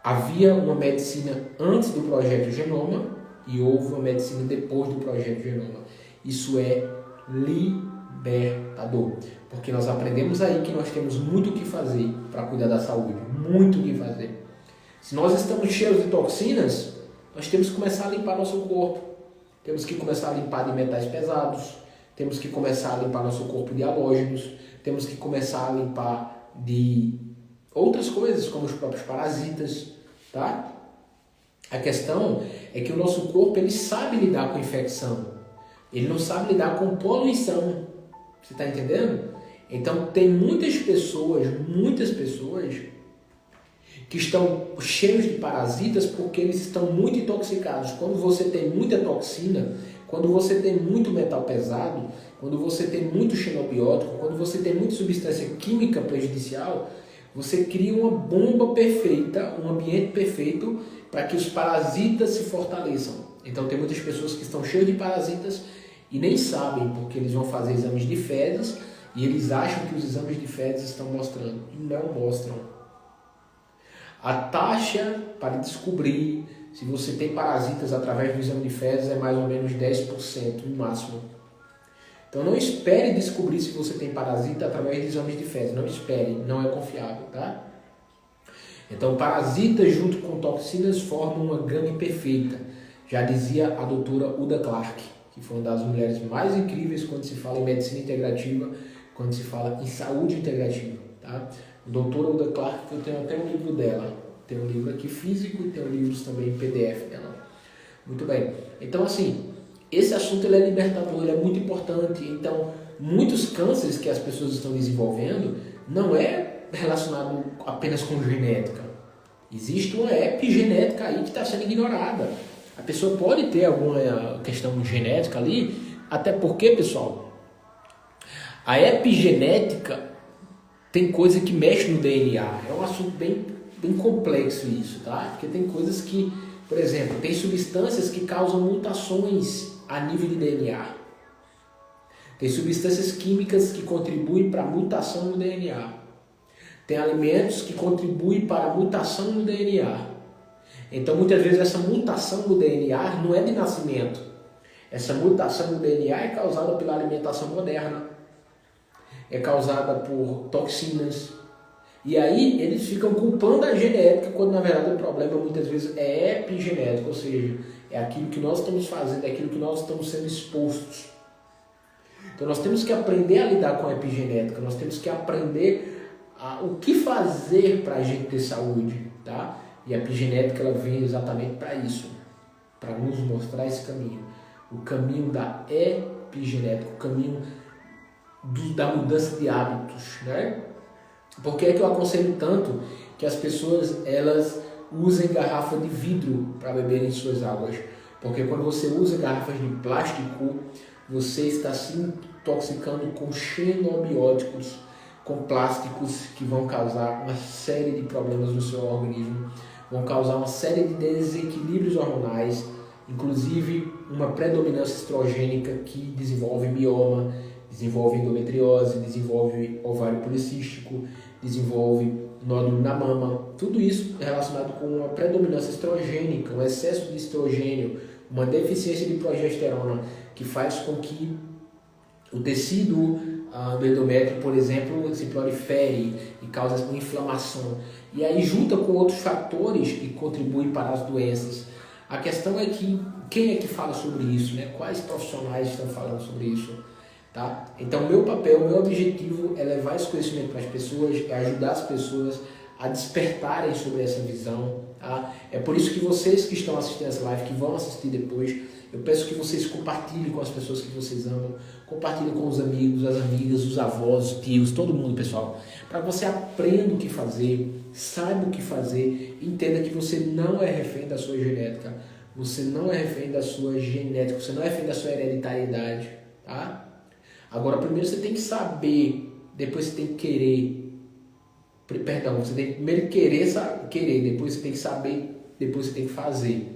Havia uma medicina antes do Projeto Genoma e houve uma medicina depois do Projeto Genoma. Isso é libertador, porque nós aprendemos aí que nós temos muito o que fazer para cuidar da saúde, muito o que fazer. Se nós estamos cheios de toxinas, nós temos que começar a limpar nosso corpo, temos que começar a limpar de metais pesados, temos que começar a limpar nosso corpo de halógenos, temos que começar a limpar de outras coisas, como os próprios parasitas, tá? A questão é que o nosso corpo, ele sabe lidar com infecção, ele não sabe lidar com poluição, você está entendendo? Então tem muitas pessoas que estão cheios de parasitas porque eles estão muito intoxicados. Quando você tem muita toxina, quando você tem muito metal pesado, quando você tem muito xenobiótico, quando você tem muita substância química prejudicial, você cria uma bomba perfeita, um ambiente perfeito para que os parasitas se fortaleçam. Então tem muitas pessoas que estão cheias de parasitas e nem sabem, porque eles vão fazer exames de fezes e eles acham que os exames de fezes estão mostrando, e não mostram. A taxa para descobrir se você tem parasitas através do exame de fezes é mais ou menos 10% no máximo. Então não espere descobrir se você tem parasita através de exames de fezes. Não espere, não é confiável, tá? Então parasitas junto com toxinas formam uma gangue perfeita. Já dizia a doutora Uda Clark, que foi uma das mulheres mais incríveis quando se fala em medicina integrativa, quando se fala em saúde integrativa, tá? Doutora Uda Clark, eu tenho até um livro dela. Tem um livro aqui físico e tem livros também em PDF dela. Muito bem. Então, assim, esse assunto ele é libertador, ele é muito importante. Então, muitos cânceres que as pessoas estão desenvolvendo não é relacionado apenas com genética. Existe uma epigenética aí que está sendo ignorada. A pessoa pode ter alguma questão genética ali, até porque, pessoal, a epigenética tem coisa que mexe no DNA. É um assunto bem complexo isso, tá? Porque tem coisas que, por exemplo, tem substâncias que causam mutações a nível de DNA. Tem substâncias químicas que contribuem para a mutação no DNA. Tem alimentos que contribuem para a mutação no DNA. Então, muitas vezes, essa mutação no DNA não é de nascimento. Essa mutação no DNA é causada pela alimentação moderna. É causada por toxinas. E aí, eles ficam culpando a genética, quando, na verdade, o problema, muitas vezes, é epigenético. Ou seja, é aquilo que nós estamos fazendo, é aquilo que nós estamos sendo expostos. Então, nós temos que aprender a lidar com a epigenética. Nós temos que aprender o que fazer para a gente ter saúde, tá? E a epigenética ela vem exatamente para isso, para nos mostrar esse caminho, o caminho da epigenética, o caminho da mudança de hábitos, né? Por que é que eu aconselho tanto que as pessoas elas usem garrafa de vidro para beberem suas águas? Porque quando você usa garrafas de plástico, você está se intoxicando com xenobióticos, com plásticos que vão causar uma série de problemas no seu organismo, vão causar uma série de desequilíbrios hormonais, inclusive uma predominância estrogênica que desenvolve mioma, desenvolve endometriose, desenvolve ovário policístico, desenvolve nódulo na mama. Tudo isso é relacionado com uma predominância estrogênica, um excesso de estrogênio, uma deficiência de progesterona, que faz com que o tecido do endométrio, por exemplo, se prolifere e causa uma inflamação. E aí junta com outros fatores que contribuem para as doenças. A questão é que quem é que fala sobre isso, né? Quais profissionais estão falando sobre isso? Tá? Então, meu papel, meu objetivo é levar esse conhecimento para as pessoas, é ajudar as pessoas a despertarem sobre essa visão. Tá? É por isso que vocês que estão assistindo essa live, que vão assistir depois, eu peço que vocês compartilhem com as pessoas que vocês amam, compartilhem com os amigos, as amigas, os avós, os tios, todo mundo, pessoal, para que você aprenda o que fazer, saiba o que fazer, entenda que você não é refém da sua genética, você não é refém da sua genética, você não é refém da sua hereditariedade, tá? Agora, primeiro você tem que saber, depois você tem que querer. Perdão, você tem que primeiro querer, depois você tem que saber, depois você tem que fazer.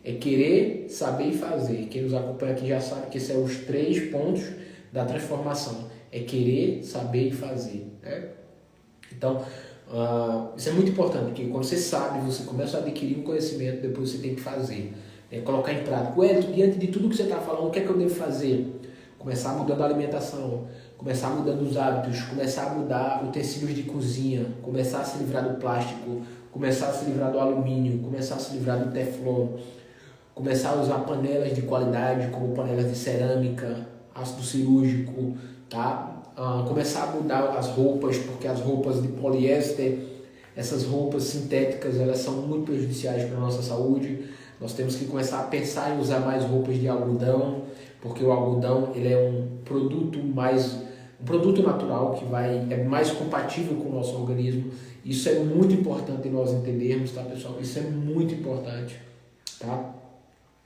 É querer, saber e fazer. Quem nos acompanha aqui já sabe que esses são os 3 pontos da transformação. É querer, saber e fazer. Né? Então, isso é muito importante, porque quando você sabe, você começa a adquirir um conhecimento, depois você tem que fazer. Colocar em prática. Diante de tudo que você está falando, o que é que eu devo fazer? Começar mudando a alimentação, começar mudando os hábitos, começar a mudar utensílios de cozinha, começar a se livrar do plástico, começar a se livrar do alumínio, começar a se livrar do teflon, começar a usar panelas de qualidade, como panelas de cerâmica, ácido cirúrgico, tá? Começar a mudar as roupas, porque as roupas de poliéster, essas roupas sintéticas, elas são muito prejudiciais para a nossa saúde. Nós temos que começar a pensar em usar mais roupas de algodão, porque o algodão ele é um produto natural que é mais compatível com o nosso organismo. Isso é muito importante nós entendermos, tá, pessoal? Isso é muito importante, tá?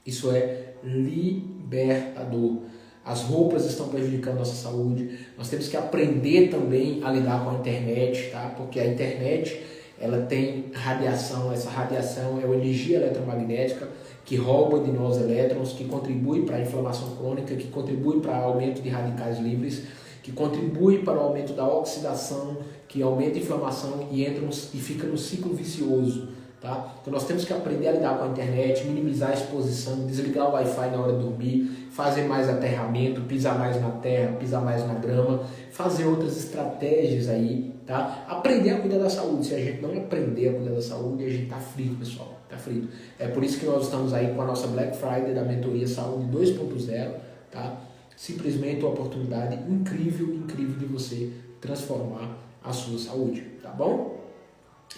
Isso é libertador. As roupas estão prejudicando a nossa saúde. Nós temos que aprender também a lidar com a internet, tá? Porque a internet ela tem radiação. Essa radiação é uma energia eletromagnética que rouba de nós elétrons, que contribui para a inflamação crônica, que contribui para o aumento de radicais livres, que contribui para o aumento da oxidação, que aumenta a inflamação e fica no ciclo vicioso. Tá? Então nós temos que aprender a lidar com a internet, minimizar a exposição, desligar o Wi-Fi na hora de dormir, fazer mais aterramento, pisar mais na terra, pisar mais na grama, fazer outras estratégias aí, tá? Aprender a cuidar da saúde. Se a gente não aprender a cuidar da saúde, a gente tá frito, pessoal, tá frito. É por isso que nós estamos aí com a nossa Black Friday da mentoria Saúde 2.0, tá? Simplesmente uma oportunidade incrível de você transformar a sua saúde, tá bom?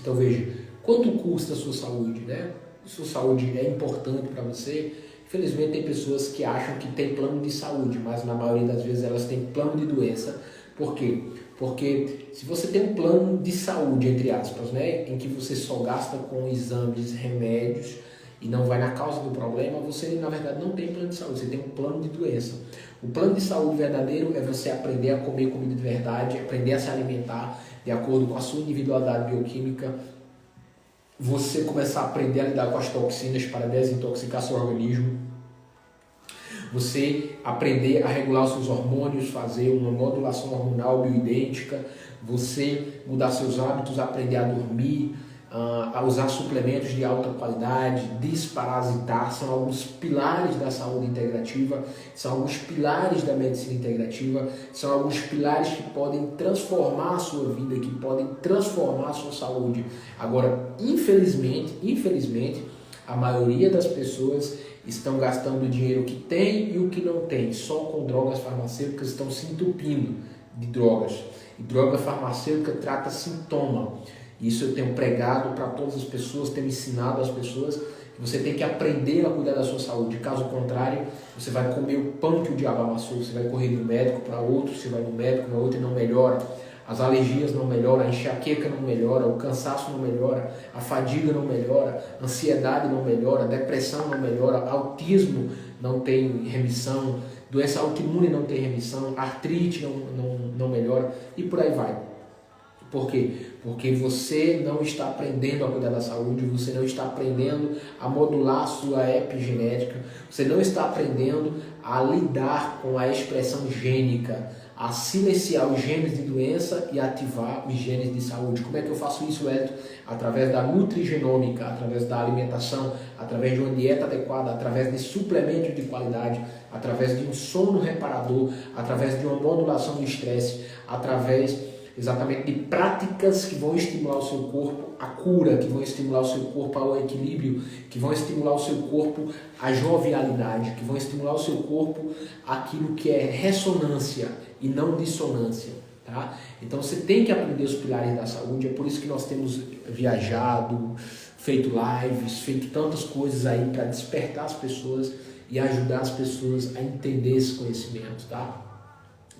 Então veja, quanto custa a sua saúde, né? Sua saúde é importante para você. Infelizmente tem pessoas que acham que tem plano de saúde, mas na maioria das vezes elas têm plano de doença. Por quê? Porque se você tem um plano de saúde, entre aspas, né, em que você só gasta com exames, remédios e não vai na causa do problema, você na verdade não tem plano de saúde, você tem um plano de doença. O plano de saúde verdadeiro é você aprender a comer comida de verdade, aprender a se alimentar, de acordo com a sua individualidade bioquímica, você começar a aprender a lidar com as toxinas para desintoxicar seu organismo, você aprender a regular os seus hormônios, fazer uma modulação hormonal bioidêntica, você mudar seus hábitos, aprender a dormir, a usar suplementos de alta qualidade, desparasitar, são alguns pilares da saúde integrativa, são alguns pilares da medicina integrativa, são alguns pilares que podem transformar a sua vida, que podem transformar a sua saúde. Agora, infelizmente, a maioria das pessoas estão gastando o dinheiro que tem e o que não tem, só com drogas farmacêuticas, estão se entupindo de drogas. E droga farmacêutica trata sintoma. Isso eu tenho pregado para todas as pessoas, tenho ensinado às pessoas que você tem que aprender a cuidar da sua saúde. Caso contrário, você vai comer o pão que o diabo amassou, você vai correr de um médico para outro, você vai no médico, para outro e não melhora. As alergias não melhoram, a enxaqueca não melhora, o cansaço não melhora, a fadiga não melhora, a ansiedade não melhora, a depressão não melhora, autismo não tem remissão, doença autoimune não tem remissão, artrite não melhora e por aí vai. Por quê? Porque você não está aprendendo a cuidar da saúde, você não está aprendendo a modular a sua epigenética, você não está aprendendo a lidar com a expressão gênica, a silenciar os genes de doença e ativar os genes de saúde. Como é que eu faço isso, Elton? Através da nutrigenômica, através da alimentação, através de uma dieta adequada, através de suplementos de qualidade, através de um sono reparador, através de uma modulação do estresse, através exatamente de práticas que vão estimular o seu corpo à cura, que vão estimular o seu corpo ao equilíbrio, que vão estimular o seu corpo à jovialidade, que vão estimular o seu corpo àquilo que é ressonância e não dissonância, tá? Então você tem que aprender os pilares da saúde, é por isso que nós temos viajado, feito lives, feito tantas coisas aí para despertar as pessoas e ajudar as pessoas a entender esse conhecimento, tá?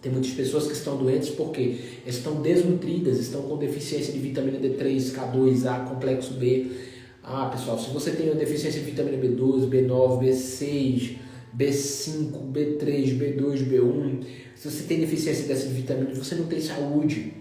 Tem muitas pessoas que estão doentes porque estão desnutridas, estão com deficiência de vitamina D3, K2, A, complexo B. Ah, pessoal, se você tem uma deficiência de vitamina B12, B9, B6, B5, B3, B2, B1, se você tem deficiência dessas vitaminas, você não tem saúde.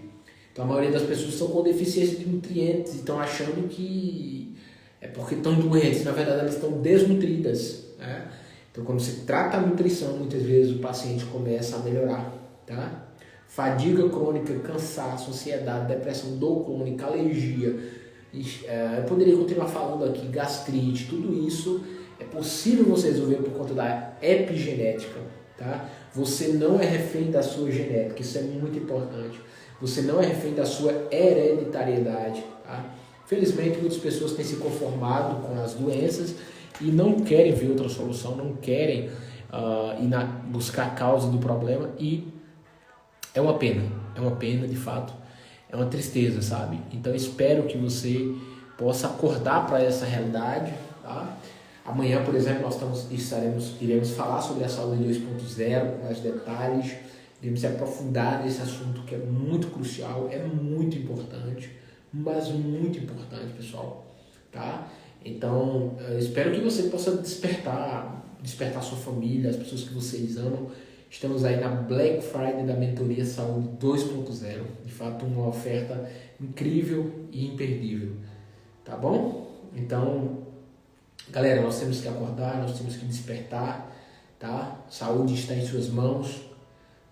Então a maioria das pessoas estão com deficiência de nutrientes e estão achando que é porque estão doentes, na verdade elas estão desnutridas, né? Então quando você trata a nutrição, muitas vezes o paciente começa a melhorar. Tá? Fadiga crônica, cansaço, ansiedade, depressão, dor crônica, alergia, eu poderia continuar falando aqui, gastrite, tudo isso é possível você resolver por conta da epigenética, tá? Você não é refém da sua genética, isso é muito importante. Você não é refém da sua hereditariedade, tá? Felizmente muitas pessoas têm se conformado com as doenças e não querem ver outra solução, não querem buscar a causa do problema e é uma pena de fato, é uma tristeza, sabe? Então espero que você possa acordar para essa realidade, tá? Amanhã, por exemplo, iremos falar sobre a saúde 2.0 com mais detalhes, iremos se aprofundar nesse assunto que é muito crucial, é muito importante, mas muito importante, pessoal, tá? Então, eu espero que você possa despertar sua família, as pessoas que vocês amam. Estamos aí na Black Friday da Mentoria Saúde 2.0. De fato, uma oferta incrível e imperdível. Tá bom? Então, galera, nós temos que acordar, nós temos que despertar, tá? Saúde está em suas mãos,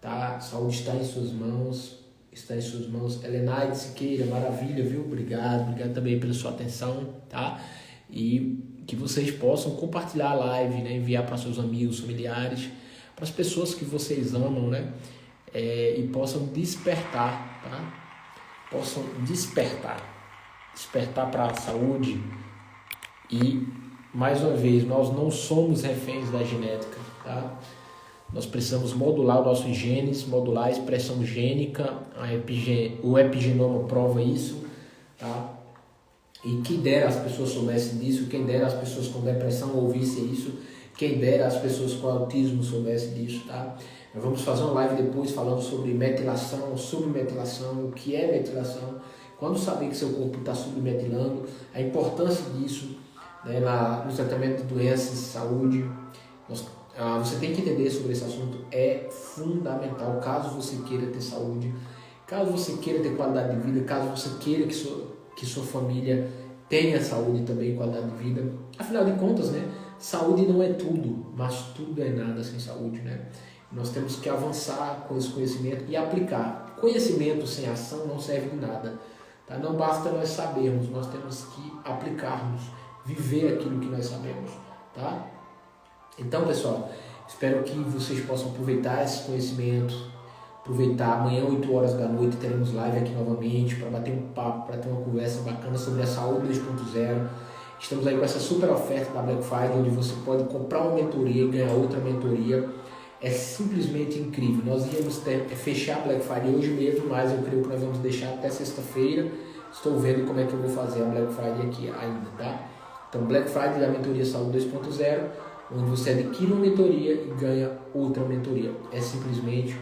tá? Saúde está em suas mãos, está em suas mãos. Helenaide Siqueira, maravilha, viu? Obrigado também pela sua atenção, tá? E que vocês possam compartilhar a live, né? Enviar para seus amigos, familiares, para as pessoas que vocês amam, né? E possam despertar, tá? Possam despertar para a saúde. E, mais uma vez, nós não somos reféns da genética, tá? Nós precisamos modular os nossos genes, modular a expressão gênica, o epigenoma prova isso, tá? E quem dera as pessoas soubessem disso, quem dera as pessoas com depressão ouvissem isso, quem dera as pessoas com autismo soubessem disso, tá? Nós vamos fazer uma live depois falando sobre metilação, submetilação, o que é metilação, quando saber que seu corpo está submetilando, a importância disso, né, no tratamento de doenças, saúde. Você tem que entender sobre esse assunto, é fundamental, caso você queira ter saúde, Caso você queira ter qualidade de vida, caso você queira que sua família tenha saúde também, qualidade de vida. Afinal de contas, né? Saúde não é tudo, mas tudo é nada sem saúde, né? Nós temos que avançar com esse conhecimento e aplicar. Conhecimento sem ação não serve de nada. Tá? Não basta nós sabermos, nós temos que aplicarmos, viver aquilo que nós sabemos. Tá? Então, pessoal, espero que vocês possam aproveitar esse conhecimento, aproveitar. Amanhã, 8 horas da noite, teremos live aqui novamente para bater um papo, para ter uma conversa bacana sobre a saúde 2.0. Estamos aí com essa super oferta da Black Friday, onde você pode comprar uma mentoria e ganhar outra mentoria. É simplesmente incrível. Nós íamos fechar a Black Friday hoje mesmo, mas eu creio que nós vamos deixar até sexta-feira. Estou vendo como é que eu vou fazer a Black Friday aqui ainda, tá? Então, Black Friday da mentoria Saúde 2.0, onde você adquire uma mentoria e ganha outra mentoria. É simplesmente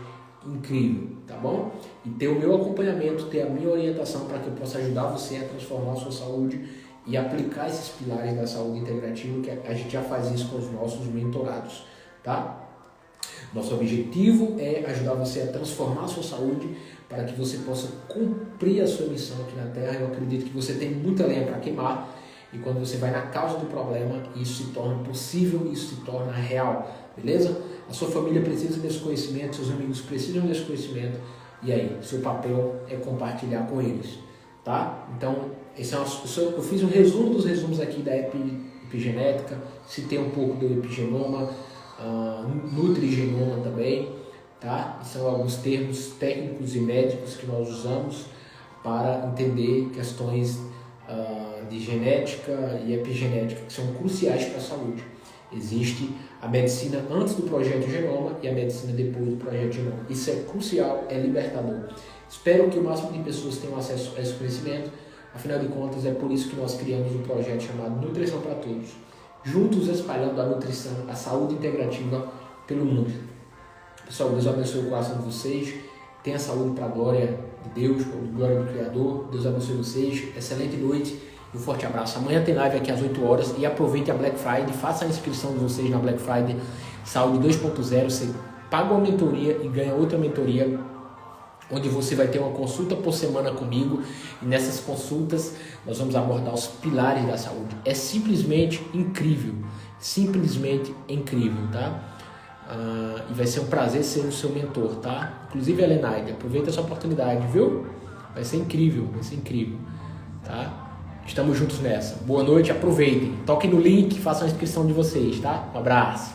incrível, tá bom? E ter o meu acompanhamento, ter a minha orientação para que eu possa ajudar você a transformar a sua saúde e aplicar esses pilares da saúde integrativa, que a gente já faz isso com os nossos mentorados, tá? Nosso objetivo é ajudar você a transformar a sua saúde para que você possa cumprir a sua missão aqui na Terra. Eu acredito que você tem muita lenha para queimar e quando você vai na causa do problema, isso se torna possível, isso se torna real, beleza? A sua família precisa desse conhecimento, seus amigos precisam desse conhecimento e aí, seu papel é compartilhar com eles, tá? Então, eu fiz um resumo dos resumos aqui da epigenética, citei um pouco do epigenoma, nutrigenoma também, tá? São alguns termos técnicos e médicos que nós usamos para entender questões de genética e epigenética que são cruciais para a saúde. Existe a medicina antes do Projeto Genoma e a medicina depois do Projeto Genoma. Isso é crucial, é libertador. Espero que o máximo de pessoas tenham acesso a esse conhecimento. Afinal de contas, é por isso que nós criamos um projeto chamado Nutrição para Todos. Juntos espalhando a nutrição, a saúde integrativa pelo mundo. Pessoal, Deus abençoe o coração de vocês. Tenha saúde para a glória de Deus, para a glória do Criador. Deus abençoe vocês. Excelente noite e um forte abraço. Amanhã tem live aqui às 8 horas e aproveite a Black Friday. Faça a inscrição de vocês na Black Friday Saúde 2.0. Você paga uma mentoria e ganha outra mentoria, onde você vai ter uma consulta por semana comigo e nessas consultas nós vamos abordar os pilares da saúde. É simplesmente incrível, tá? E vai ser um prazer ser o seu mentor, tá? Inclusive a Lenaide, aproveita essa oportunidade, viu? Vai ser incrível, tá? Estamos juntos nessa. Boa noite, aproveitem, toquem no link, façam a inscrição de vocês, tá? Um abraço.